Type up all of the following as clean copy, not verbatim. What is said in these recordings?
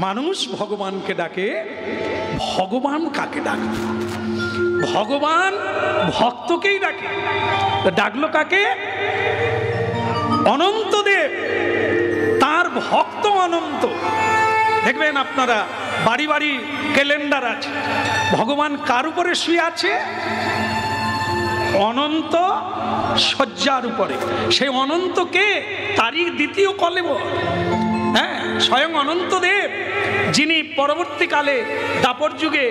মানুষ ভগবানকে ডাকে, ভগবান কাকে ডাকে? ভগবান ভক্তকেই ডাকে। ডাকলো কাকে? অনন্তদেব, তার ভক্ত অনন্ত। দেখবেন আপনারা বাড়ি বাড়ি ক্যালেন্ডার আছে, ভগবান কার উপরে শুয়ে আছে? অনন্ত শয্যার উপরে। সেই অনন্তকে তারই দ্বিতীয় কলেবর, হ্যাঁ, স্বয়ং অনন্তদেব, যিনি পরবর্তীকালে দাপর যুগে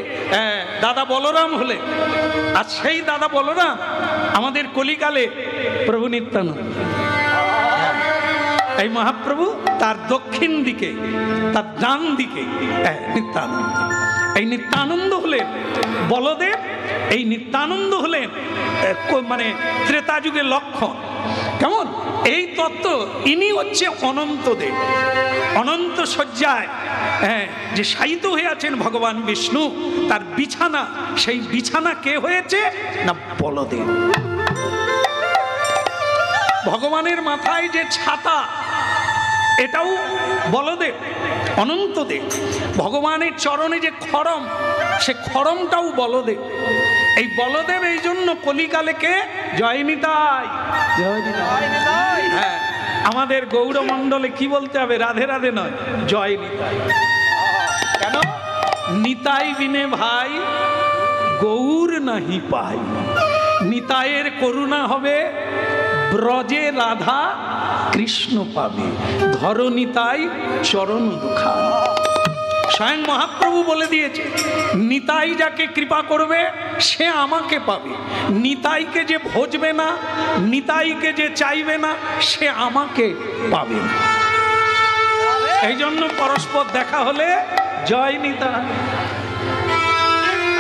দাদা বলরাম হলে, আর সেই দাদা বলরাম আমাদের কলিকালে প্রভু নিত্যানন্দ। এই মহাপ্রভু তার দক্ষিণ দিকে, তার ডান দিকে নিত্যানন্দ। এই নিত্যানন্দ হলেন বলদেব, এই নিত্যানন্দ হলেন মানে ত্রেতা যুগের লক্ষণ। কেমন এই তত্ত্ব? ইনি হচ্ছে অনন্তদেব। অনন্ত শয্যায় যে শায়িত হয়ে আছেন ভগবান বিষ্ণু, তার বিছানা, সেই বিছানা কে হয়েছে না বলদেব। ভগবানের মাথায় যে ছাতা, এটাও বলদেব, অনন্তদেব। ভগবানের চরণে যে খড়ম, সে খড়মটাও বলদেব। এই বলদেব এই জন্য কলিকালে কে? জয় নিতাই। হ্যাঁ, আমাদের গৌরমণ্ডলে কি বলতে হবে? রাধে রাধে নয়, জয় নিতাই। কেন? নিতাই বিনে ভাই গৌর নাহি পাই। নিতাইয়ের করুণা হবে, ব্রজে রাধা কৃষ্ণ পাবে, ধর নিতাই চরণ দুখান। স্বয়ং মহাপ্রভু বলে দিয়েছে, নিতাই যাকে কৃপা করবে সে আমাকে পাবে, নিতাইকে যে ভজবে না, নিতাইকে যে চাইবে না, সে আমাকে পাবে না। এই জন্য পরস্পর দেখা হলে জয় নিতাই।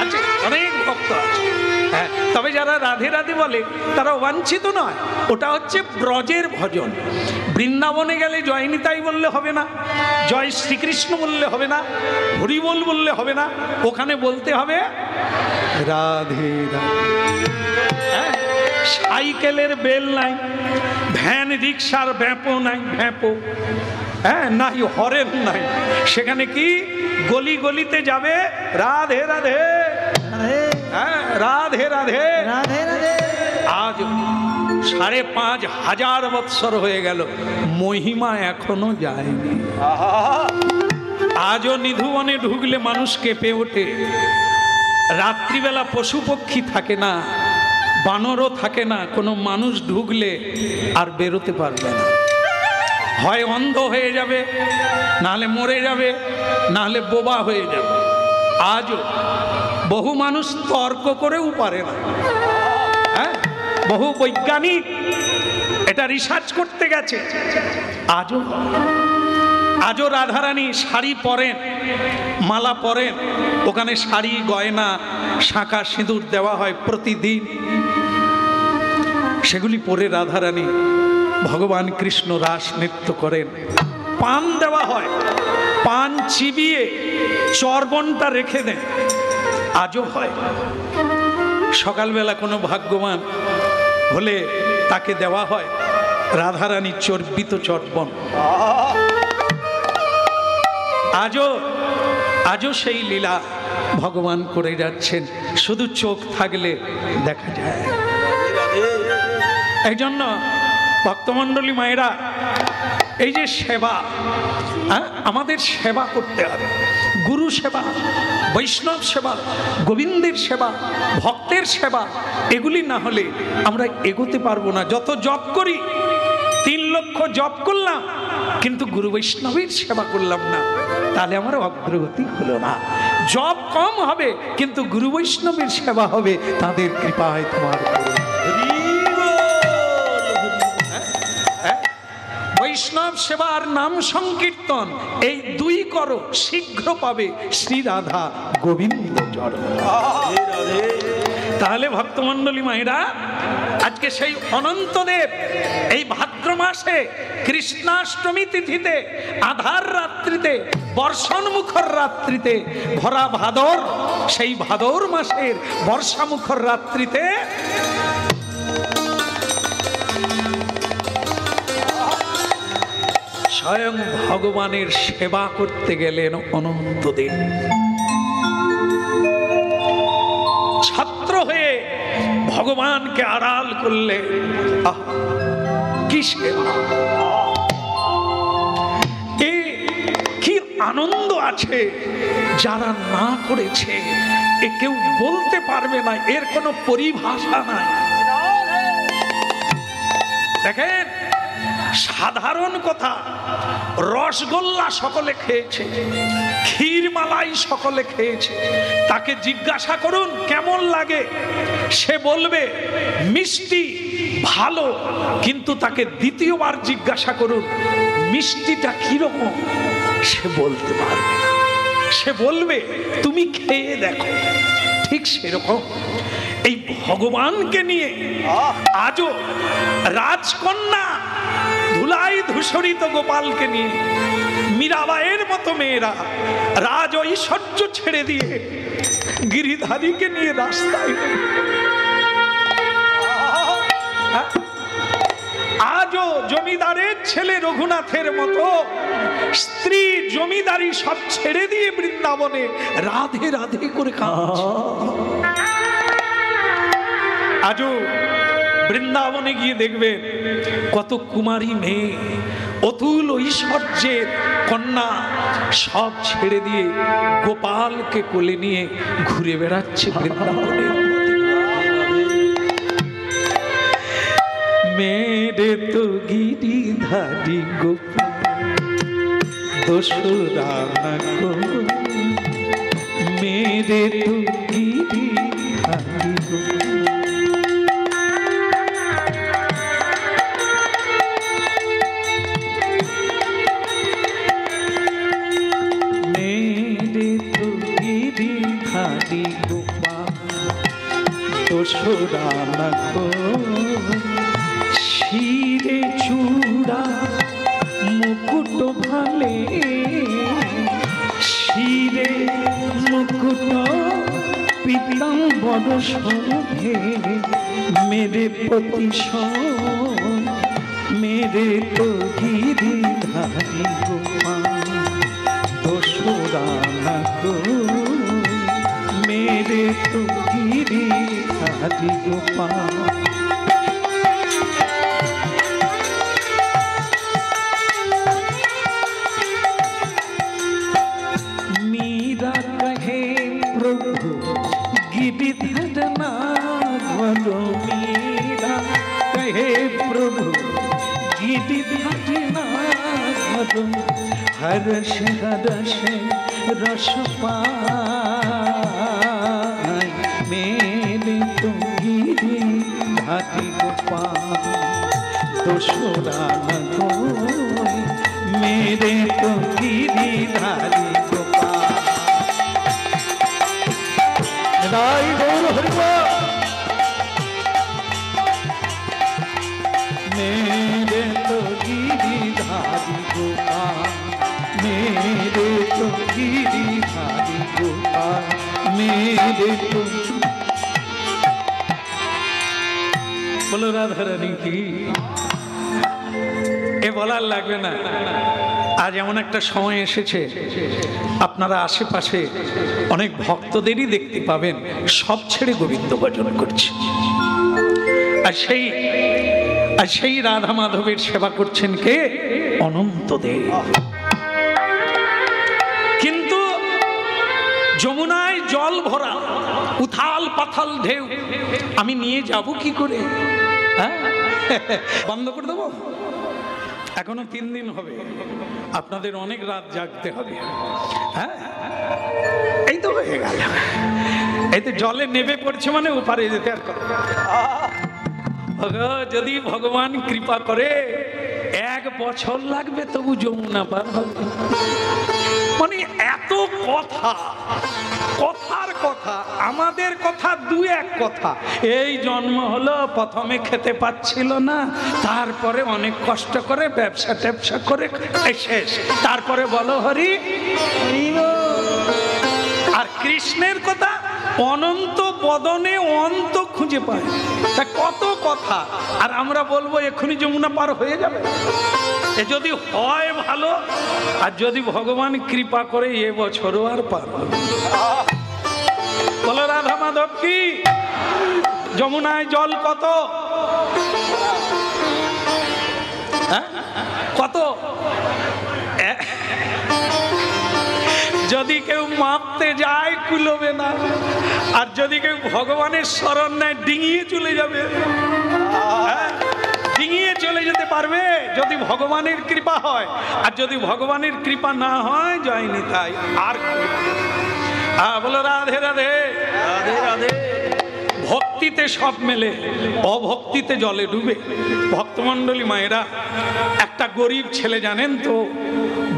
আচ্ছা, অনেক ভক্ত আছে, হ্যাঁ, তবে যারা রাধে রাধে বলে তারা বাঞ্ছিত নয়, ওটা হচ্ছে ব্রজের ভজন। বৃন্দাবনে গেলে জয় নিতাই বললে হবে না, জয় শ্রীকৃষ্ণ বললে হবে না, হরিবোল বললে হবে না, ওখানে বলতে হবে রাধে রাধে। হ্যাঁ, সাইকেলের বেল নাই, ভ্যান রিক্সার ব্যাপো নাই, ভ্যাপো, হ্যাঁ, নাই হরেন নাই, সেখানে কি গলি গলিতে যাবে রাধে রাধে, হ্যাঁ, রাধে রাধে রাধে রাধে। আজ 5,500 বৎসর হয়ে গেল, মহিমা এখনো যায়নি। আজও নিধুবনে ঢুকলে মানুষ কেঁপে ওঠে। রাত্রিবেলা পশু পক্ষী থাকে না, বানরও থাকে না, কোনো মানুষ ঢুকলে আর বেরোতে পারবে না। হয় অন্ধ হয়ে যাবে, নাহলে মরে যাবে, নাহলে বোবা হয়ে যাবে। আজও বহু মানুষ তর্ক করেও পারে না। হ্যাঁ, বহু বৈজ্ঞানিক এটা রিসার্চ করতে গেছে। আজও রাধারানী শাড়ি পরেন, মালা পরেন, ওখানে শাড়ি গয়না শাঁখা সিঁদুর দেওয়া হয় প্রতিদিন। সেগুলি পরে রাধারানী ভগবান কৃষ্ণ রাস নৃত্য করেন। পান দেওয়া হয়, পান চিবিয়ে চর্বণটা রেখে দেন, আজও হয়। সকালবেলা কোনো ভাগ্যবান হলে তাকে দেওয়া হয় রাধারানীর চর্বিত চর্বণ। আজও সেই লীলা ভগবান করে যাচ্ছেন, শুধু চোখ থাকলে দেখা যায়। এই জন্য ভক্তমণ্ডলী মায়েরা, এই যে সেবা, আমাদের সেবা করতে হবে। গুরু সেবা, বৈষ্ণব সেবা, গোবিন্দের সেবা, ভক্তের সেবা, এগুলি না হলে আমরা এগোতে পারবো না। যত জপ করি, 3 লক্ষ জপ করলাম, কিন্তু গুরু বৈষ্ণবের সেবা করলাম না, তাহলে আমার অগ্রগতি হলো না। জপ কম হবে, কিন্তু গুরু বৈষ্ণবের সেবা হবে তাদের কৃপায়। তোমার বৈষ্ণব সেবার নাম সংকীর্তন, এই 2 করো, শীঘ্র পাবে শ্রী রাধা গোবিন্দ চরণ। তাহলে ভক্তমণ্ডলী মায়েরা, আজকে সেই অনন্তদেব এই ভাদ্র মাসে কৃষ্ণাষ্টমী তিথিতে, আধার রাত্রিতে, বর্ষণ মুখর রাত্রিতে, ভরা ভাদর, সেই ভাদর মাসের বর্ষা মুখর রাত্রিতে স্বয়ং ভগবানের সেবা করতে গেলেন অনন্তদেব। ছাত্র হয়ে ভগবানকে আড়াল করলে কি সেবা, কি আনন্দ আছে যারা না করেছে এ কেউ বলতে পারবে না, এর কোনো পরিভাষা নাই। দেখেন সাধারণ কথা, রসগোল্লা সকলে খেয়েছে, ক্ষীর মালাই সকলে খেয়েছে, তাকে জিজ্ঞাসা করুন কেমন লাগে, সে বলবে মিষ্টি ভালো, কিন্তু তাকে দ্বিতীয়বার জিজ্ঞাসা করুন মিষ্টিটা কিরকম, সে বলতে পারবে না, সে বলবে তুমি খেয়ে দেখো। ঠিক সেরকম এই ভগবানকে নিয়ে আজও রাজকন্যা ধুলাই ধূসরিত গোপালকে নিয়ে মীরাবাইয়ের মতো মেয়েরা রাজ ঐশ্বর্য ছেড়ে দিয়ে গিরিধারীকে নিয়ে রাস্তায়, আজও জমিদারের ছেলে রঘুনাথের মতো স্ত্রী জমিদারি সব ছেড়ে দিয়ে বৃন্দাবনে রাধে রাধে করে কাঁদছে। আজও বৃন্দাবনে গিয়ে দেখবেন কত কুমারী মেয়ে অতুল ঐশ্বর্যের কন্যা সব ছেড়ে দিয়ে গোপালকে কোলে নিয়ে ঘুরে বেড়াচ্ছে বৃন্দাবনে। মেরে তো গিরিধারী গোপাল দোসরা না গো, মেরে তো গিরিধারী গোপাল। দোসরা না গো, শিরে চূড়া মুকুট ভালে, শিরে মুকুট পীতাম্বর শোভে, মেরে প্রতিশোধ মেরে তো গিরিধারী গোপাল দোসরা না গো, মেরে তো গিরিধারী গোপাল। मीरा कहे प्रभु गिरिधर नाथ, मीरा कहे प्रभु गिरिधर नाथ, हर्ष हर्ष रस पाय, मेरे तो गिरिधारी गोपाल दोसरा न कोई, मेरे तो गिरिधारी गोपाल। राय गौर हरिबोल। मेरे तो गिरिधारी गोपाल, मेरे तो गिरिधारी गोपाल, मेरे तो। बोलो राधा रानी की। এ বলার লাগবে না, আজ এমন একটা সময় এসেছে আপনারা আশেপাশে অনেক ভক্তদেরই দেখতে পাবেন সব ছেড়ে গোবিন্দ ভজন করছে, আর সেই রাধা মাধবের সেবা করছেন কে? অনন্তদেব। কিন্তু যমুনায় জল ভরা, উথাল পাথাল ঢেউ, আমি নিয়ে যাব কি করে? হ্যাঁ, বন্ধ করে দেবো? এখনো 3 দিন হবে, আপনাদের অনেক রাত জাগতে হবে। হ্যাঁ, এই তো হয়ে গেল, এই তো জলে নেমে পড়ছে মানে ওপারে যেতে আর যদি ভগবান কৃপা করে 1 বছর লাগবে তবু যমুনা পার হবে। মানে এত কথা, কথার কথা, আমাদের কথা 2-1 কথা। এই জন্ম হলো, প্রথমে খেতে পাচ্ছিল না, তারপরে অনেক কষ্ট করে ব্যবসা ট্যাবসা করে শেষ, তারপরে বলো হরি। আর কৃষ্ণের কথা অনন্ত বদনে অন্ত খুঁজে পায়, তা কত কথা। আর আমরা বলবো এক্ষুনি যমুনা পার হয়ে যাবে। এ যদি হয় ভালো, আর যদি ভগবান কৃপা করে এ বছরও আর পারব। বলো রাধা মাধব কি? যমুনায় জল কত? কত? যদি কেউ মাপতে যায় কুলবে না, আর যদি কেউ ভগবানের শরণ নেয় ডিঙিয়ে চলে যাবে। ডিঙিয়ে চলে যেতে পারবে যদি ভগবানের কৃপা হয়, আর যদি ভগবানের কৃপা না হয় জয়নি তাই আর। বলো রাধে রাধে রাধে রাধে। ভক্তিতে সব মেলে, অভক্তিতে জলে ডুবে। ভক্তমণ্ডলী মায়েরা, একটা গরিব ছেলে জানেন তো,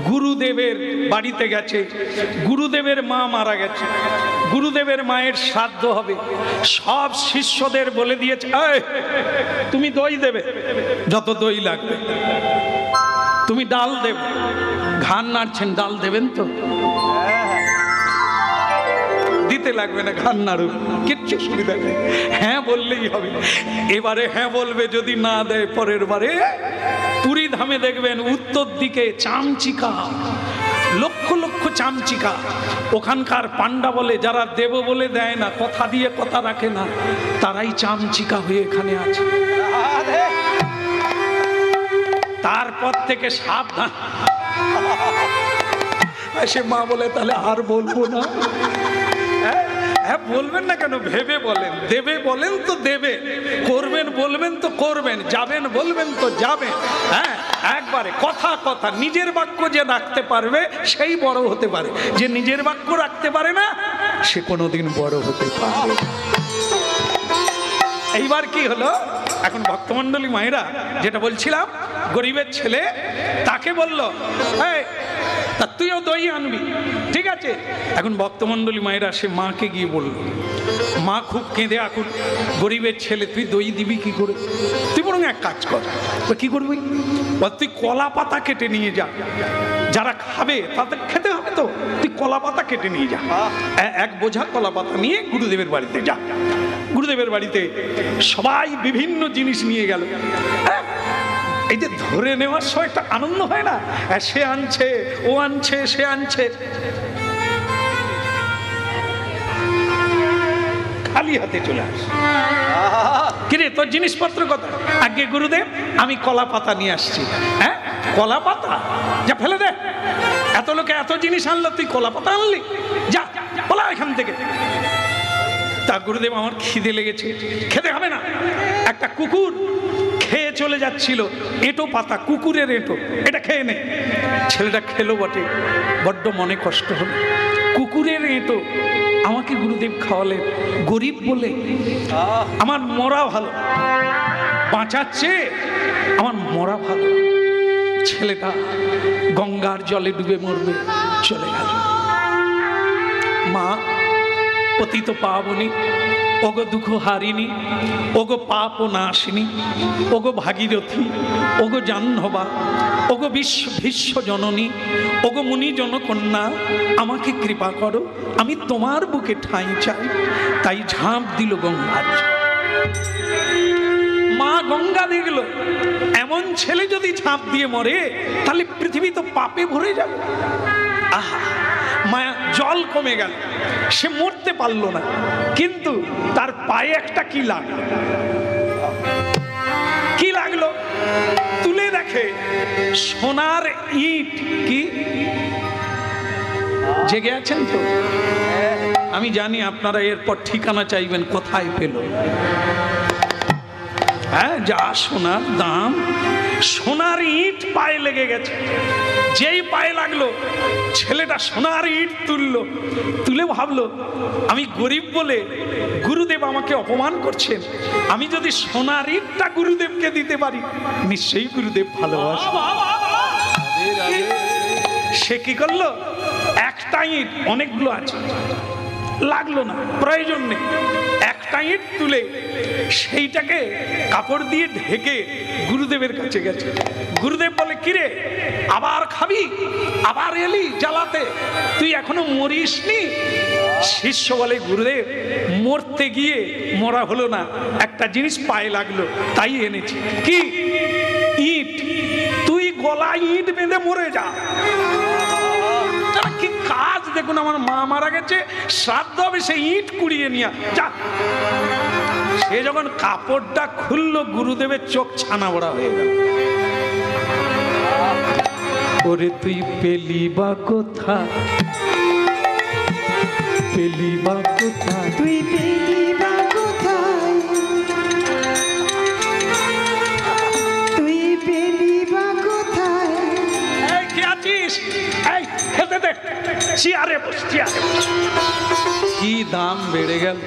গুরুদেবের বাড়িতে গেছে, গুরুদেবের মা মারা গেছে, গুরুদেবের মায়ের শ্রাদ্ধ হবে। সব শিষ্যদের বলে দিয়েছে, তুমি দই দেবে, যত দই লাগবে, তুমি ডাল দেবে। ঘান নাড়ছেন, ডাল দেবেন তো? দিতে লাগবে না, ঘান নাড়ুন, কিচ্ছু সুবিধা নেই, হ্যাঁ বললেই হবে। এবারে হ্যাঁ বলবে, যদি না দেয় পরের বারে পুরী ধামে দেখবেন উত্তর দিকে চামচিকা, লক্ষ লক্ষ চামচিকা। ওখানকার পান্ডা বলে, যারা দেব বলে দেয় না, কথা দিয়ে কথা রাখে না, তারাই চামচিকা হয়ে এখানে আছে। তারপর থেকে সাবধান। সে মা বলে, তাহলে আর বলবো না। হ্যাঁ বলবেন না কেন? ভেবে বলেন, দেবে বলেন তো দেবে, করবেন বলবেন তো করবেন, যাবেন বলবেন তো যাবেন। হ্যাঁ একবারে কথা কথা। নিজের বাক্য যে রাখতে পারবে সেই বড় হতে পারে, যে নিজের বাক্য রাখতে পারে না সে কোনোদিন বড় হতে পারে। এইবার কি হলো, এখন ভক্তমণ্ডলী মায়েরা, যেটা বলছিলাম, গরিবের ছেলে তাকে বলল, তা তুইও দই আনবি, ঠিক আছে। এখন ভক্তমণ্ডলী মায়েরা সে মাকে গিয়ে বলল, মা খুব কেঁদে আকুল, গরিবের ছেলে তুই দই দিবি কি করে? তুই বরং এক কাজ কর, কি করবি? তুই কলা পাতা কেটে নিয়ে যা, যারা খাবে তাদের খেতে হবে তো, তুই কলা পাতা কেটে নিয়ে যা। এক বোঝা কলা পাতা নিয়ে গুরুদেবের বাড়িতে যা। গুরুদেবের বাড়িতে সবাই বিভিন্ন জিনিস নিয়ে গেল। এই যে ধরে নেওয়ার সময় একটা আনন্দ হয় না, সে আনছে, ও আনছে, সে আনছে, খালি হাতে চলে আসে। কিরে তোর জিনিসপত্র কথা? আগে গুরুদেব আমি কলা পাতা নিয়ে আসছি। হ্যাঁ কলা পাতা? যা ফেলে দে, এত লোকে এত জিনিস আনলো, তুই কলা পাতা আনলি? যা বলা এখান থেকে। তা গুরুদেব আমার খিদে লেগেছে, খেতে হবে না। একটা কুকুর খেয়ে চলে যাচ্ছিল, এঁটো পাতা, কুকুরের এঁটো, এটা খেয়ে নে। ছেলেটা খেলো বটে, বড্ড মনে কষ্ট হলো। কুকুরের এঁটো আমাকে গুরুদেব খাওয়ালেন, গরিব বলে। আমার মরা ভালো, বাঁচাচ্ছে, আমার মরা ভালো। ছেলেটা গঙ্গার জলে ডুবে মরবে, চলে গেল। মা পতিত পাবনি, ওগো দুঃখ হারিনি, ওগো পাপ নাশিনী, ওগো ভাগীরথী, ওগো জাহ্নবা, ওগো ভীষ্ম জননী, ওগো মুনি জনকন্যা, আমাকে কৃপা করো, আমি তোমার বুকে ঠাঁই চাই। তাই ঝাঁপ দিল গঙ্গার। মা গঙ্গা দেখল, এমন ছেলে যদি ঝাঁপ দিয়ে মরে তাহলে পৃথিবী তো পাপে ভরে যাবে। আহা, মায়া জল কমে গেল, সে মরতে পারলো না, কিন্তু তার পায়ে একটা কি লাগলো, কি লাগলো? তুলে দেখে সোনার ইট। কি জেগে আছেন তো? আমি জানি আপনারা এরপর ঠিকানা চাইবেন, কোথায় পেল। হ্যাঁ যা সোনার দাম, সোনার ইট পায়ে লেগে গেছে। যেই পায়ে লাগলো, ছেলেটা সোনার ইট তুললো, তুলে ভাবলো আমি গরিব বলে গুরুদেব আমাকে অপমান করছেন, আমি যদি সোনার ইটটা গুরুদেবকে দিতে পারি নিশ্চয়ই গুরুদেব ভালোবাসে। সে কি করলো, একটা ইট, অনেকগুলো আছে, লাগলো না, প্রয়োজন নেই, একটা ইট তুলে সেইটাকে কাপড় দিয়ে ঢেকে গুরুদেবের কাছে গেছে। গুরুদেব বলে, কিরে আবার খাবি, আবার এলি জ্বালাতে, তুই এখনো মরিসনি? শিষ্য বলে, গুরুদেব মরতে গিয়ে মরা হলো না, একটা জিনিস পায়ে লাগলো তাই এনেছি। কি? ইট। তুই গলায় ইট বেঁধে মরে যা। কি কাজ দেখুন, আমার মা মারা গেছে, শ্রাদ্ধ হবে, সে ইট কুড়িয়ে নিয়ে যা। সে যখন কাপড়টা খুললো, গুরুদেবের চোখ ছানা বড়া হয়ে গেল। ওরে তুই পেলি বা কোথা, পেলি বা কোথা, তুই পেলি বা কোথায়, তুই পেলি বা কোথায়। এই কে আছিস? এই খেতে দে, চেয়ারে বস, চেয়ারে বস। কি দাম বেড়ে গেল।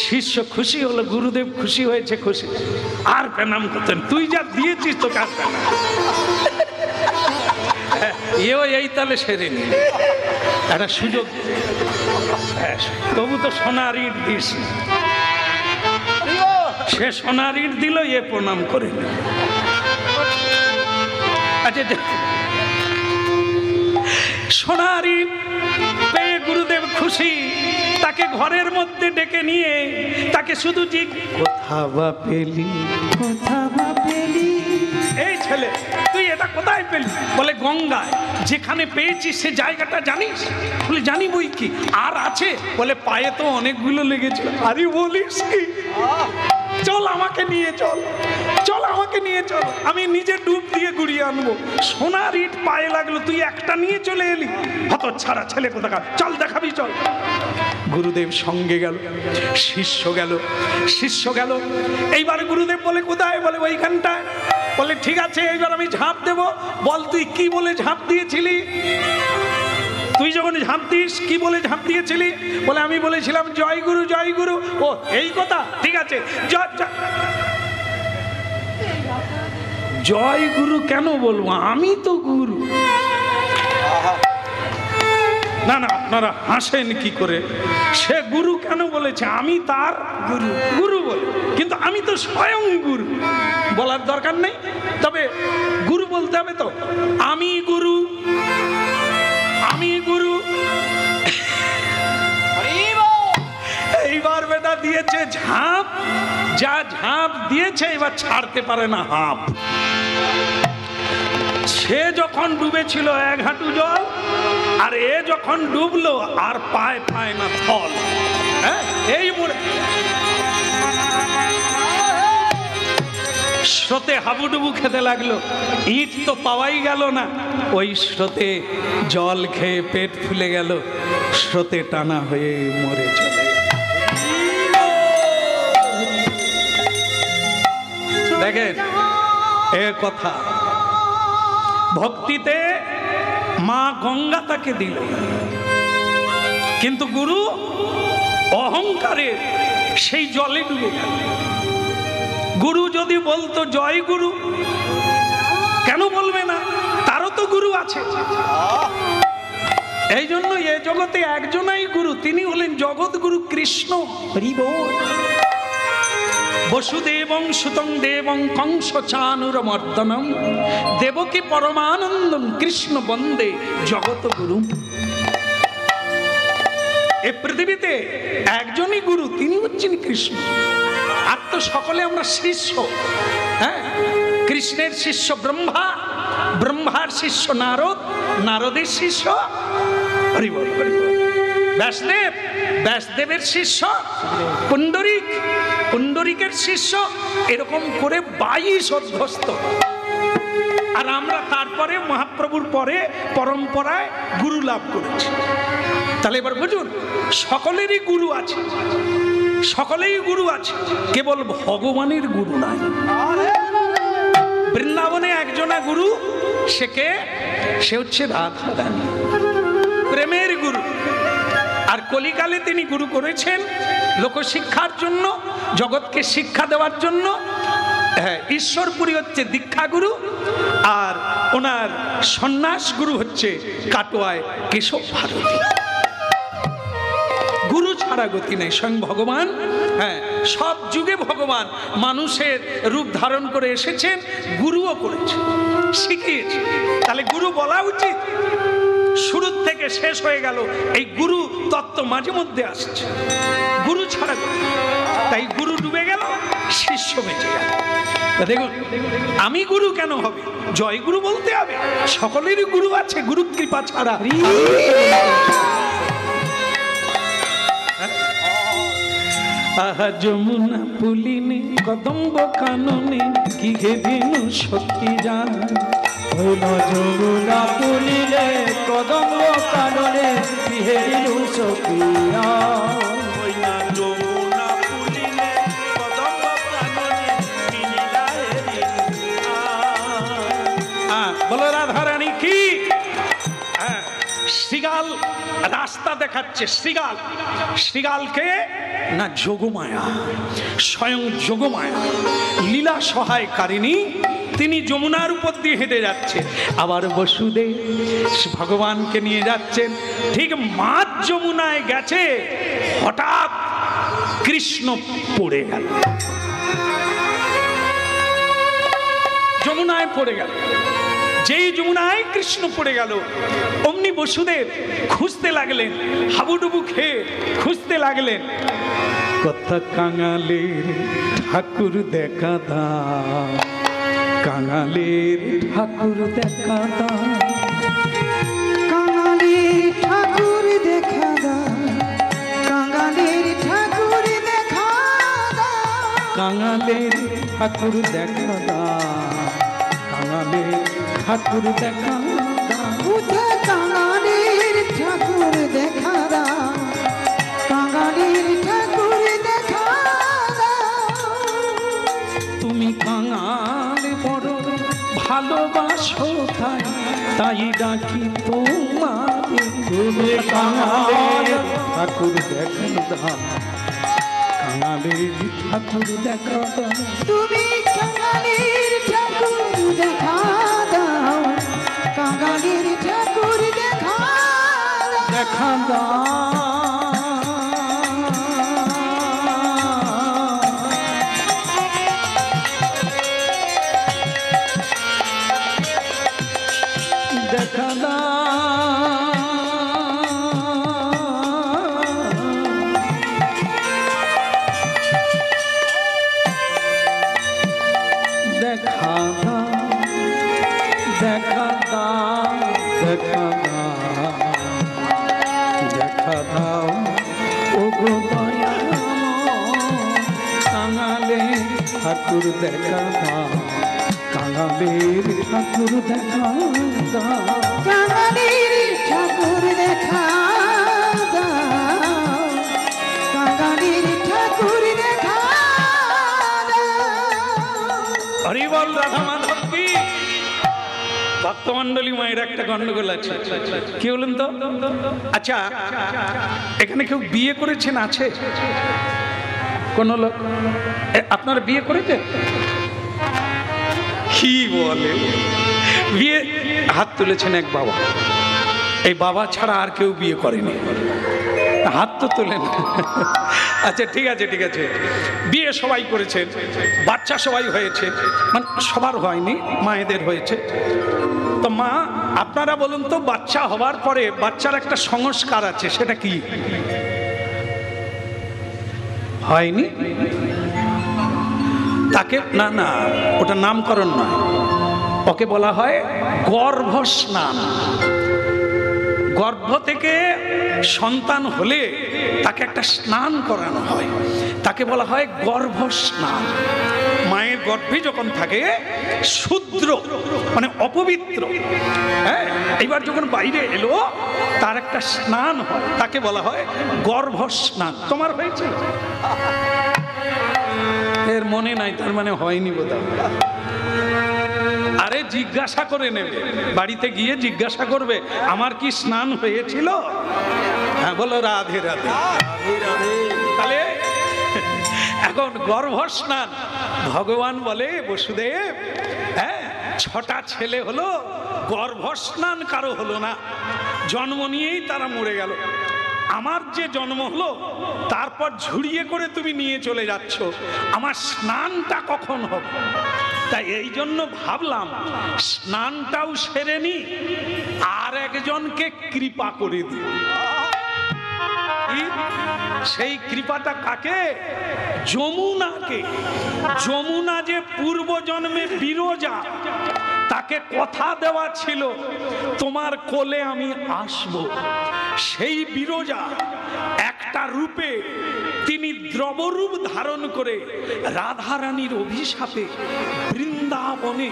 শিষ্য খুশি হলো, গুরুদেব খুশি হয়েছে, খুশি। আর প্রণাম করতেন, তুই যা দিয়েছিস তো কার প্রণাম। এও এই তালে সেরে নি, একটা সুযোগ। তবু তো সোনার ইট দিস, সে সোনার ইট দিল, এ প্রণাম করে। আচ্ছা, সোনার ইট পেয়ে গুরুদেব খুশি, তাকে ঘরের মধ্যে ডেকে নিয়ে তাকে শুধু কোথা বা পেলি, কোথা বা পেলি। এই ছেলে তুই এটা কোথায় পেলি? বলে গঙ্গায়। যেখানে পেয়েছি সে জায়গাটা জানিস? বলে জানি বই কি, আর আছে? বলে পায়ে তো অনেকগুলো লেগেছিল। আরে বলিস কি, চল আমাকে নিয়ে চল, চল আমাকে নিয়ে চল, আমি নিজে ডুব দিয়ে গুড়িয়ে আনবো। সোনার ইট পায়ে লাগলো, তুই একটা নিয়ে চলে এলি, হত ছাড়া ছেলে কোথাকার, চল দেখাবি চল। গুরুদেব সঙ্গে গেল, শিষ্য গেল, শিষ্য গেল। এইবার গুরুদেব বলে কোথায়? বলে ওইখানটায়। বলে ঠিক আছে, এইবার আমি ঝাঁপ দেব। বল তুই কি বলে ঝাঁপ দিয়েছিলি? তুই যখন ঝাঁপ দিস কি বলে ঝাঁপ দিয়েছিলি? বলে আমি বলেছিলাম জয় গুরু, জয় গুরু। ও এই কথা, ঠিক আছে। জয় গুরু কেন বলবো, আমি তো গুরু। না না, আপনারা হাসেন কি করে? সে গুরু কেন বলেছে? আমি তার গুরু, গুরু বলে, কিন্তু আমি তো স্বয়ং গুরু। বলার দরকার নেই, তবে গুরু বলতে হবে তো। আমি গুরু, আমি গুরু। এইবার বেটা দিয়েছে ঝাঁপ, যা ঝাঁপ দিয়েছে এবার ছাড়তে পারে না হাঁপ। সে যখন ডুবেছিল এক হাঁটু জল, আর এ যখন ডুবলো আর পায় পায় না ফল। এই মোড়ে স্রোতে হাবুডুবু খেতে লাগলো, ইট তো পাওয়াই গেল না। ওই স্রোতে জল খেয়ে পেট ফুলে গেল, স্রোতে টানা হয়ে মরে চলে। দেখেন এ কথা, ভক্তিতে মা গঙ্গা তাকে দিল, কিন্তু গুরু অহংকারে সেই জলে ডুবে গেল। গুরু যদি বলতো জয় গুরু, কেন বলবে না? তারও তো গুরু আছে। এই জন্য এ জগতে একজনাই গুরু, তিনি হলেন জগৎ গুরু কৃষ্ণ। বসুদেবং সুতং দেবং কংস চানুরমর্দনম দেবকী পরমানন্দম কৃষ্ণ বন্দে জগৎ গুরু। এই পৃথিবীতে একজনই গুরু, তিনি হচ্ছেন কৃষ্ণ। আর তো সকলে আমরা শিষ্য। হ্যাঁ, কৃষ্ণের শিষ্য ব্রহ্মা, ব্রহ্মার শিষ্য নারদ, নারদের শিষ্য হরি বল, হরি বল। ব্যাসদেব, ব্যাসদেবের শিষ্য পুণ্ডরিক, পুণ্ডরিকের শিষ্য, এরকম করে 22 অধ্যস্ত। আর আমরা তারপরে মহাপ্রভুর পরে পরম্পরায় গুরু লাভ করেছি। তাহলে এবার বুঝুন, সকলেরই গুরু আছে, সকলেই গুরু আছে, কেবল ভগবানের গুরু নাই। বৃন্দাবনে একজনা গুরু, সে কে? সে হচ্ছে রাধা রানী, প্রেমের গুরু। আর কলিকালে তিনি গুরু করেছেন লোকশিক্ষার জন্য, জগৎকে শিক্ষা দেওয়ার জন্য। হ্যাঁ, ঈশ্বরপুরী হচ্ছে দীক্ষা গুরু, আর ওনার সন্ন্যাস গুরু হচ্ছে কাটোয়ায় কেশব ভারতী। গুরু ছাড়া গতি নেই, স্বয়ং ভগবান। হ্যাঁ, সব যুগে ভগবান মানুষের রূপ ধারণ করে এসেছেন, গুরুও করেছে, শিখিয়েছে। তাহলে গুরু বলা উচিত। শুরু থেকে শেষ হয়ে গেল এই গুরু তত্ত্ব মাঝে মধ্যে আসছে, গুরু ছাড়া গতি। তাই গুরু ডুবে গেল, শিষ্য বেঁচে গেল। দেখুন, আমি গুরু কেন হবে? জয় গুরু বলতে হবে। সকলেরই গুরু আছে, গুরু কৃপা ছাড়া। আহা যমুনা পুলিনে কদম্ব কাননে কি হে দিনু সখী যান। হইল যমুনা পুলিনে কদম্ব কাননে কি হে দিনু সখী যান। যমুনা পুলিনে কদম্ব কাননে বলো রাধারানী কি? শ্রীগাল রাস্তা দেখাচ্ছে। শ্রীগাল, শ্রীগালকে না যোগমায়া, স্বয়ং যোগমায়া লীলা সহায়কারিণী, তিনি যমুনার উপর দিয়ে হেঁটে যাচ্ছে। আবার বসুদেব ভগবানকে নিয়ে যাচ্ছেন। ঠিক মাঝ যমুনায় গেছে, হঠাৎ কৃষ্ণ পড়ে গেল, যমুনায় পড়ে গেল। যেই যমুনায় কৃষ্ণ পড়ে গেল, অমনি বসুদেব খুঁজতে লাগলেন, হাবুডুবু খেয়ে খুঁজতে লাগলেন। কথা কাঙালের ঠাকুর দেখা দাও, কাঙালের ঠাকুর দেখা দাও, কাঙালের ঠাকুর দেখা দাও, কাঙালের ঠাকুর দেখা দাও, কাঙালের ঠাকুর দেখা দাও, কাঙালের ঠাকুর দেখা দাও। উঠে কাঙালের ঠাকুর দেখা দাও, কাঙালের ঠাকুর দেখা দাও। তুমি কাঙাল বড় ভালোবাসো তাই, তাই ডাকি তোমারে। তুমি কাঙালের ঠাকুর দেখা দাও, কাঙালের ঠাকুর দেখা দাও। তুমি কাঙালের ঠাকুর দেখা দাও, কাঙালের ঠাকুর দেখা দাও, দেখা দাও। দেখা দাও, দেখা দাও, দেখা দাও, দেখা দাও, দেখা দাও ও গো দয়াময়, কাঙালের ঠাকুর দেখা দাও, কাঙালের ঠাকুর দেখা দাও। কাঙালের ঠাকুর দেখা দাও, কাঙালের ঠাকুর দেখা দাও। হরি বল রাধা মাধব কি। ভক্তমন্ডলী মায়ের একটা গন্ডগোল আছে, কি বলুন তো? আচ্ছা, এখানে কেউ বিয়ে করেছেন? আছে কোন লোক? আপনারা বিয়ে করেছেন? কি বলে বিয়ে? হাত তুলেছেন এক বাবা। এই বাবা ছাড়া আর কেউ বিয়ে করেনি, হাত তো তোলেন। আচ্ছা ঠিক আছে, ঠিক আছে, বিয়ে সবাই করেছে, বাচ্চা সবাই হয়েছে, মানে সবার হয়নি, মায়েদের হয়েছে। তো মা, আপনারা বলুন তো, বাচ্চা হওয়ার পরে বাচ্চার একটা সংস্কার আছে, সেটা কি? হয়নি? তাকে না না, ওটা নামকরণ নয়, ওকে বলা হয় গর্ভস্নান। গর্ভ থেকে সন্তান হলে তাকে একটা স্নান করানো হয়, তাকে বলা হয় গর্ভস্নান। মায়ের গর্ভে যখন থাকে শূদ্র মানে অপবিত্র, হ্যাঁ, এবার যখন বাইরে এলো তার একটা স্নান হয়, তাকে বলা হয় গর্ভস্নান। তোমার হয়েছে? এর মনে নাই, তার মানে হয়নি বোধহয়। আরে জিজ্ঞাসা করে নেবে, বাড়িতে গিয়ে জিজ্ঞাসা করবে আমার কি স্নান হয়েছিল। হ্যাঁ বলো রাধে রাধে। তাহলে এখন গর্ভস্নান, ভগবান বলে বসুদেব, হ্যাঁ 6টা ছেলে হলো, গর্ভস্নান কারো হলো না, জন্ম নিয়েই তারা মরে গেল। আমার যে জন্ম হলো তারপর ঝুড়িয়ে করে তুমি নিয়ে চলে যাচ্ছ, আমার স্নানটা কখন হবে? তাই এই জন্য ভাবলাম স্নানটাও সেরে নি, আর একজনকে কৃপা করে দিই। সেই কৃপাটা কাকে? যমুনাকে, যমুনা যে পূর্ব জন্মে বিরজা, তাকে কথা দেওয়া ছিল তোমার কোলে আমি আসব। সেই বিরজা একটা রূপে তিনি দ্রবরূপ ধারণ করে রাধারানীর অভিশাপে বৃন্দাবনে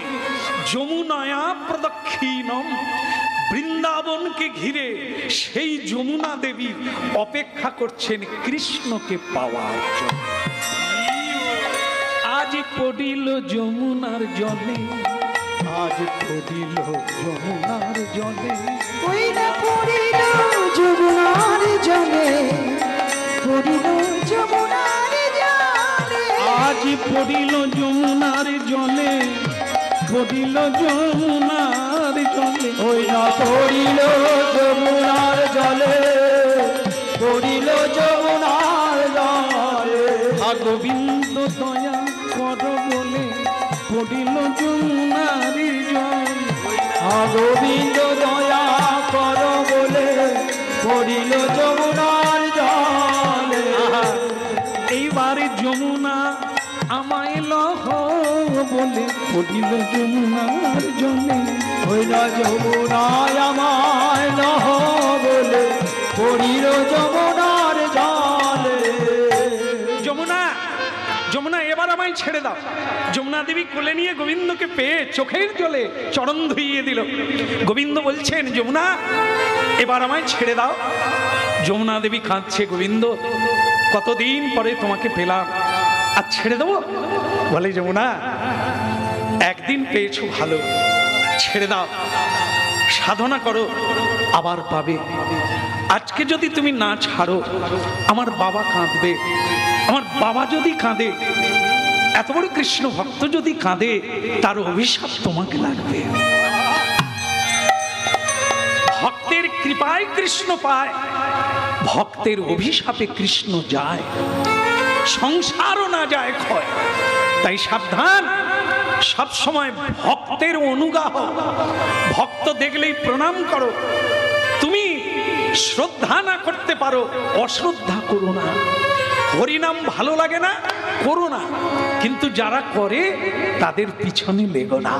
যমুনায়া প্রদক্ষিণম, বৃন্দাবনকে ঘিরে সেই যমুনা দেবী অপেক্ষা করছেন কৃষ্ণকে পাওয়ার জন্য। আজ পড়িল যমুনার জলে, আজ পড়িল যমুনার জলে, ওই না পড়িল যমুনার জলে, পড়িল যমুনার জলে, আজ পড়িল যমুনার জলে, পড়িল যমুনার জলে, ওই না পড়িল যমুনার জলে, পড়িল যমুনার জলে, গোবিন্দ দয়া কর বলে পড়িল যমুনার জল, গোবিন্দ দয়া কর বলে পড়িল যমুনার জলে। এইবারে যমুনা আমায় লহ বলে পড়িল যমুনার জলে, ওই না যমুনায় আমায় লহ বলে পড়িল যমুনার জলে। যমুনা, যমুনা এবার আমায় ছেড়ে দাও। যমুনা দেবী কোলে নিয়ে গোবিন্দকে পেয়ে চোখের জলে চরণ ধুইয়ে দিল। গোবিন্দ বলছেন যমুনা এবার আমায় ছেড়ে দাও। যমুনা দেবী কাঁদছে, গোবিন্দ কতদিন পরে তোমাকে পেলাম, আর ছেড়ে দেবো? বলে যমুনা একদিন পেয়েছো ভালো, ছেড়ে দাও, সাধনা করো আবার পাবে। আজকে যদি তুমি না ছাড়ো আমার বাবা কাঁদবে, আমার বাবা যদি কাঁদে, এত বড় কৃষ্ণ ভক্ত যদি কাঁদে, তার অভিশাপ তোমাকে লাগবে। ভক্তের কৃপায় কৃষ্ণ পায়, ভক্তের অভিশাপে কৃষ্ণ যায়, সংসারও না যায় ক্ষয়। তাই সাবধান, সব সময় ভক্তের অনুগাহ, ভক্ত দেখলেই প্রণাম করো। তুমি শ্রদ্ধা না করতে পারো, অশ্রদ্ধা করো না। হরিনাম ভালো লাগে না, করো না, কিন্তু যারা করে তাদের পিছনে লেগো না।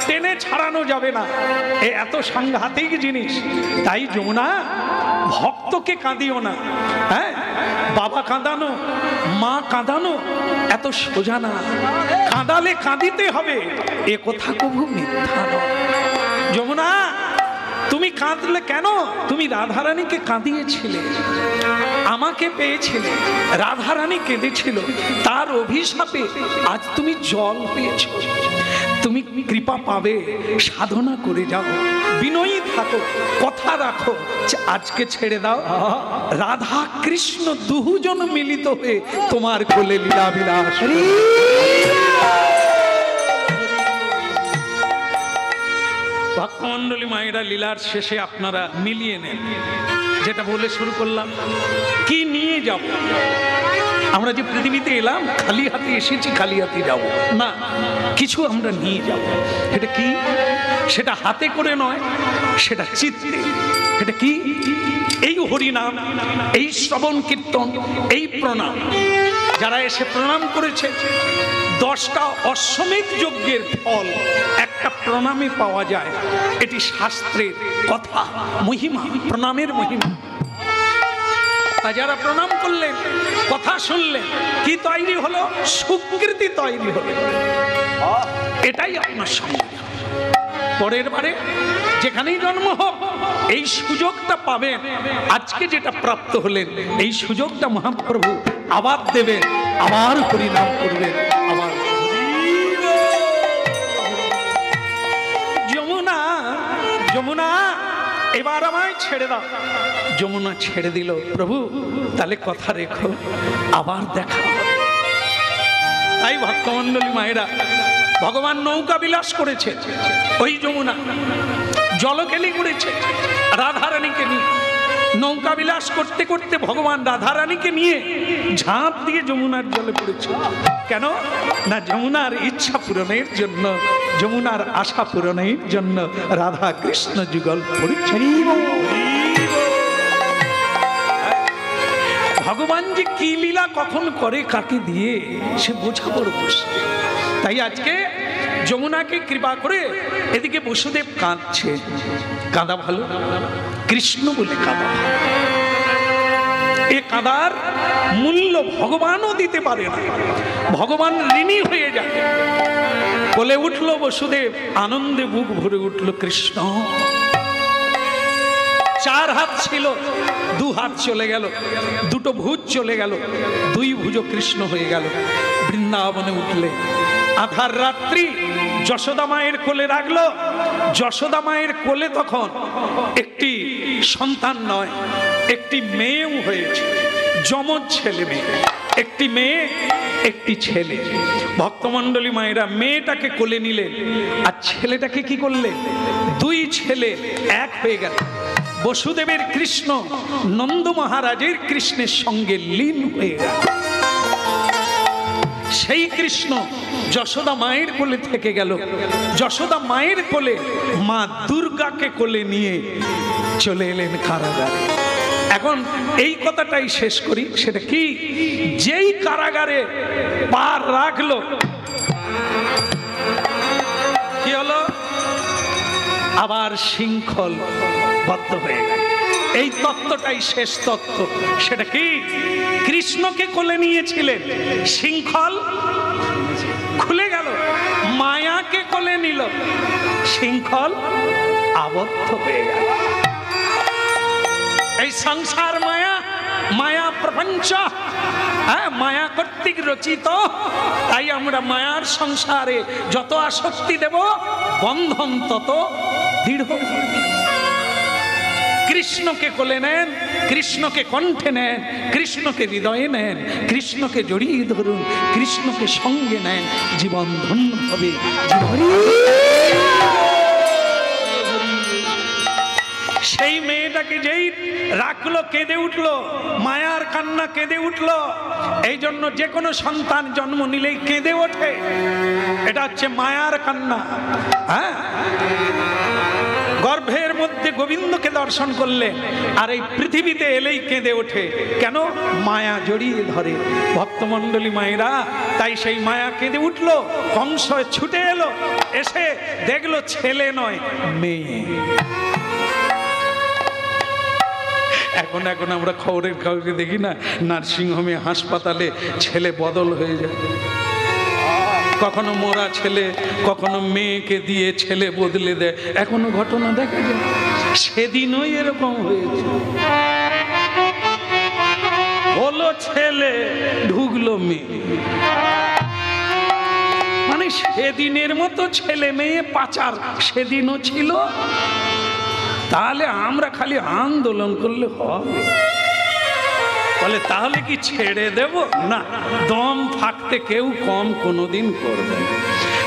টেনে ছাড়ানো যাবে না, এত সাংঘাতিক জিনিস। তাই যমুনা ভক্তকে কাঁদিও না। হ্যাঁ, বাবা কাঁদানো, মা কাঁদানো এত সোজা না। কাঁদালে কাঁদিতে হবে, এ কথা কবু মিথ্যা নয়। যমুনা তুমি কাঁদলে কেন? তুমি রাধারানীকে কাঁদিয়েছিলে, আমাকে পেয়েছিলে, রাধারানী কেঁদেছিল, তার অভিশাপে আজ তুমি জল পেয়েছ। তুমি কৃপা পাবে, সাধনা করে যাও, বিনয়ী থাকো, কথা রাখো, আজকে ছেড়ে দাও। রাধা কৃষ্ণ দুজন মিলিত হয়ে তোমার কোলে লীলা বিলাস। ভক্তমণ্ডলী মায়েরা, লীলার শেষে আপনারা মিলিয়ে নেন। যেটা বলে শুরু করলাম, কি নিয়ে যাব? আমরা যে পৃথিবীতে এলাম খালি হাতে এসেছি, খালি হাতে যাব না, কিছু আমরা নিয়ে যাব। এটা কি? সেটা হাতে করে নয়, সেটা চিত্তে। এটা কি? এই হরিনাম, এই শ্রবণ কীর্তন, এই প্রণাম। যারা এসে প্রণাম করেছে, 10টা অশ্বমেধ যজ্ঞের ফল একটা প্রণামে পাওয়া যায়। এটি শাস্ত্রের কথা, মহিমা, প্রণামের মহিমা। যারা প্রণাম করলেন, কথা শুনলেন, কি তৈরি হলো? সুকৃতি তৈরি হলো। এটাই আপনার সঙ্গে। পরের বারে যেখানেই জন্ম হোক এই সুযোগটা পাবেন। আজকে যেটা প্রাপ্ত হলেন, এই সুযোগটা মহাপ্রভু আবার দেবেন, আবার হরিনাম করবেন, আবার। যমুনা, যমুনা এবার আমায় ছেড়ে দাও। যমুনা ছেড়ে দিল। প্রভু তাহলে কথা রেখো, আবার দেখা হবে। তাই ভক্তমণ্ডলী মায়েরা, ভগবান নৌকা বিলাস করেছে, ওই যমুনা জলকেলি করেছে রাধারানীকে নিয়ে। নৌকা বিলাস করতে করতে ভগবান রাধারানীকে নিয়ে ঝাঁপ দিয়ে যমুনার জলে পড়েছে। কেন না? যমুনার ইচ্ছা পূরণের জন্য, যমুনার আশা পূরণের জন্য রাধা কৃষ্ণ যুগল পড়েছে। ভগবান যে কি লীলা কখন করে কাকে দিয়ে সে বোঝা বড় মুশকিল। তাই আজকে যমুনাকে কৃপা করে এদিকে বসুদেব কাঁদছে। কাঁদা ভালো, কৃষ্ণ বলে কাঁদা ভালো। এ কাঁদার মূল্য ভগবানও দিতে পারে না, ভগবান ঋণী হয়ে যায়। বলে উঠল বসুদেব, আনন্দে বুক ভরে উঠল কৃষ্ণ। 4 হাত ছিল, 2 হাত চলে গেল, 2টো ভুজ চলে গেল, 2 ভুজ কৃষ্ণ হয়ে গেল। বৃন্দাবনে উঠলে আধার রাত্রি যশোদা মায়ের কোলে রাখলো। যশোদা মায়ের কোলে তখন একটি সন্তান নয়, একটি মেয়েও হয়েছে, যমজ ছেলে মেয়ে, একটি মেয়ে একটি ছেলে। ভক্তমণ্ডলী মায়েরা মেয়েটাকে কোলে নিলেন, আর ছেলেটাকে কি করলেন? 2 ছেলে এক হয়ে গেল। বসুদেবের কৃষ্ণ নন্দ মহারাজের কৃষ্ণের সঙ্গে লীন হয়ে গেল। সেই কৃষ্ণ যশোদা মায়ের কোলে থেকে গেল। যশোদা মায়ের কোলে মা দুর্গাকে কোলে নিয়ে চলে এলেন কারাগারে। এখন এই কথাটাই শেষ করি, সেটা কি? যেই কারাগারে পা রাখলো কি হলো? আবার শৃঙ্খল বদ্ধ হয়ে গেল। এই তত্ত্বটাই শেষ তত্ত্ব। সেটা কি? কৃষ্ণকে কোলে নিয়েছিলেন, শৃঙ্খল খুলে গেল। মায়াকে কোলে নিল, শৃঙ্খল আবদ্ধ হয়ে গেল। এই সংসার মায়া, মায়া প্রপঞ্চ, মায়া কর্তৃক রচিত। তাই আমরা মায়ার সংসারে যত আসক্তি দেব, বন্ধন তত দৃঢ়। কৃষ্ণকে কোলে নেন, কৃষ্ণকে কণ্ঠে নেন, কৃষ্ণকে হৃদয়ে নেন, কৃষ্ণকে জড়িয়ে ধরুন, কৃষ্ণকে সঙ্গে নেন, জীবন ধন্য হবে। সেই মেয়েটাকে যেই রাখলো, কেঁদে উঠলো, মায়ার কান্না কেঁদে উঠলো। এই জন্য যে কোনো সন্তান জন্ম নিলেই কেঁদে ওঠে, এটা হচ্ছে মায়ার কান্না। হ্যাঁ, গর্ভের মধ্যে গোবিন্দকে দর্শন করলে আর এই পৃথিবীতে এলেই কেঁদে ওঠে। কেন? মায়া জড়িয়ে ধরে। ভক্তমণ্ডলী মায়েরা, তাই সেই মায়া কেঁদে উঠলো। কংস ছুটে এলো, এসে দেখলো ছেলে নয় মেয়ে। এখন আমরা খবরের কাগজে দেখি না, নার্সিংহোমে, হাসপাতালে ছেলে বদল হয়ে যায়। কখনো মোরা ছেলে, কখনো মেয়েকে দিয়ে ছেলে বদলে দেয়। এখনো ঘটনা দেখা যায়। সেদিনও এরকম হয়েছে, হলো ছেলে, ঢুকলো মেয়ে। মানে সেদিনের মতো ছেলে মেয়ে পাচার সেদিনও ছিল। তাহলে আমরা খালি আন্দোলন করলে হবে? বলে তাহলে কি ছেড়ে দেব? না, দম থাকতে কেউ কম কোনোদিন করবে না,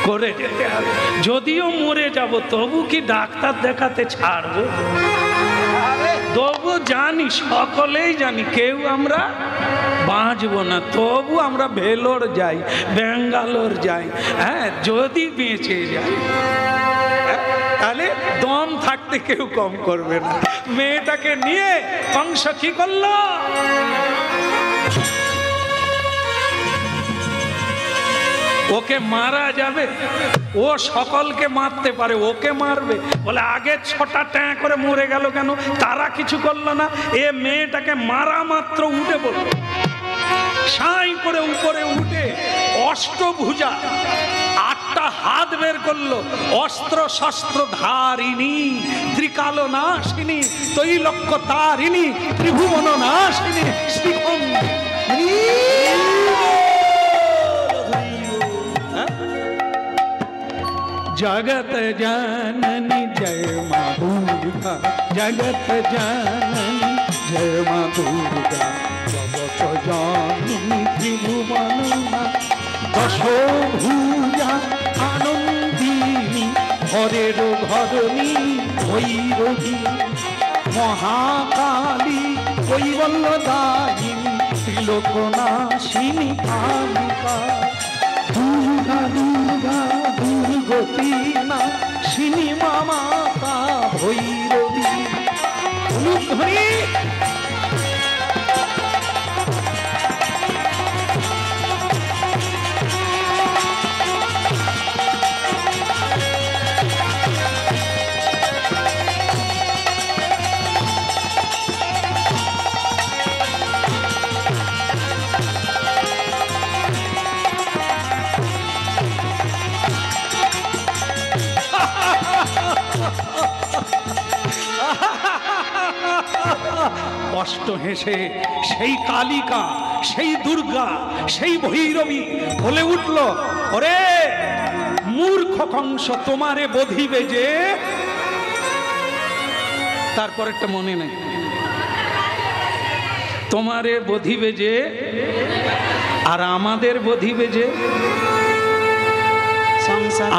করে যেতে হবে। যদিও মরে যাব তবু কি ডাক্তার দেখাতে ছাড়বো? তবু জানি, সকলেই জানি, কেউ আমরা বাঁচবো না। তবু আমরা ভেলোর যাই, ব্যাঙ্গালোর যাই, হ্যাঁ, যদি বেঁচে যাই। তাহলে দম থাকতে কেউ কম করবে না। মেয়েটাকে নিয়ে কংস কি করলো? ওকে মারা যাবে, ও সকলকে মারতে পারে, ওকে মারবে। বলে আগে 6টা ট্যাঁ করে মরে গেল কেন? তারা কিছু করলো না। এ মেয়েটাকে মারা মাত্র উঠে পড়ল, সাই করে উপরে উঠে অষ্টভুজা 8টা হাত বের করলো। অস্ত্র শস্ত্র ধারিণী, ত্রিকাল নাশিনী, তৈলক্য তারিণী, ত্রিভুবন নাশিনী, শ্রীখম जगत जननी जय मां दुर्गा, जगत जननी जय मां दुर्गा, जगत जननी त्रिभुवन दशभुजा आनंदिनी, हरेर घरणी भैरवी, महाकाली कैवल्यदायिनी, त्रिलोकनाशिनी कालिका, दुर्गा दुर्गा दुर्गति नाशिनी माता भैरवी। স্পষ্ট হেসে সেই কালিকা, সেই দুর্গা, সেই ভৈরবী বলে উঠল, ওরে মূর্খ কংস, তোমারে বধিবে যে। তারপর একটা মনে নেই, তোমারে বধিবে যে আর আমাদের বধিবে যে,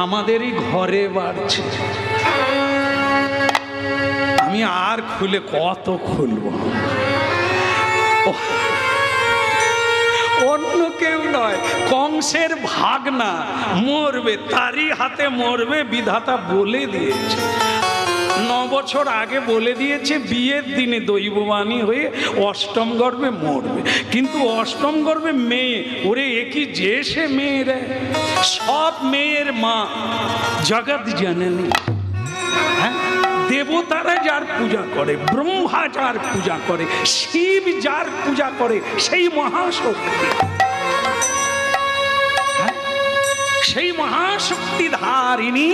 আমাদেরই ঘরে বাড়ছে। আমি আর খুলে কত খুলবো, অন্য কেউ নয়, কংসের ভাগনা মরবে, তারই হাতে মরবে, বিধাতা বলে দিয়েছে। 9 বছর আগে বলে দিয়েছে বিয়ের দিনে দৈববাণী হয়ে অষ্টম গর্ভে মরবে। কিন্তু অষ্টম গর্ভে মেয়ে, ওরে একই যে সে মেয়েরা, সব মেয়ের মা জগৎ জননী। হ্যাঁ, দেবতারা যার পূজা করে, ব্রহ্মা যার পূজা করে, শিব যার পূজা করে, সেই মহাশক্তি, সেই মহাশক্তি ধারিণী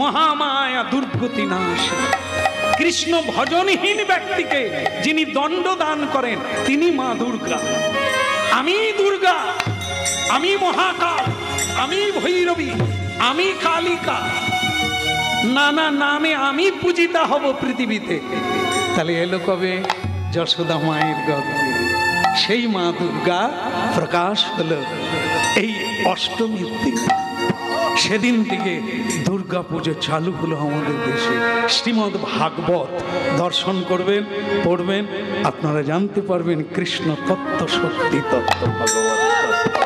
মহামায়া দুর্গতি নাশ। কৃষ্ণ ভজনহীন ব্যক্তিকে যিনি দণ্ড দান করেন তিনি মা দুর্গা। আমি দুর্গা, আমি মহাকাল, আমি ভৈরবী, আমি কালিকা, নানা নামে আমি পূজিতা হব পৃথিবীতে। তাহলে এলো কবে? যশোদা মায়ের গর্ভে সেই মা দুর্গা প্রকাশ হলো এই অষ্টমীর দিন। সেদিন থেকে দুর্গা পুজো চালু হলো আমাদের দেশে। শ্রীমদ্ ভাগবত দর্শন করবেন, পড়বেন, আপনারা জানতে পারবেন কৃষ্ণ তত্ত্ব, শক্তি তত্ত্ব, ভগবত তত্ত্ব।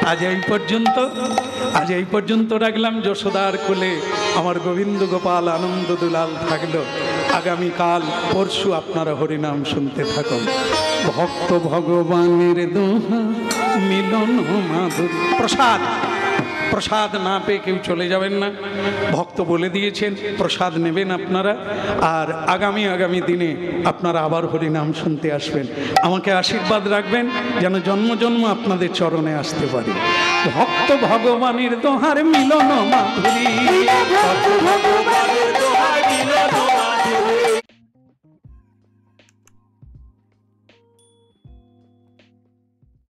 আজ এই পর্যন্ত রাখলাম। যশোদার কোলে আমার গোবিন্দ গোপাল আনন্দ দুলাল থাকলো। আগামীকাল পরশু আপনারা হরিনাম শুনতে থাকুন। ভক্ত ভগবানের দোহা মিলন মাধুর। প্রসাদ না পেয়ে কেউ চলে যাবেন না, ভক্ত বলে দিয়েছেন প্রসাদ নেবেন আপনারা। আর আগামী দিনে আপনারা আবার হরিনাম শুনতে আসবেন। আমাকে আশীর্বাদ রাখবেন যেন জন্ম জন্ম আপনাদের চরণে আসতে পারি। ভক্ত ভগবানের দোহার মিলন মাধুরী, ভক্ত ভগবানের দোহার মিলন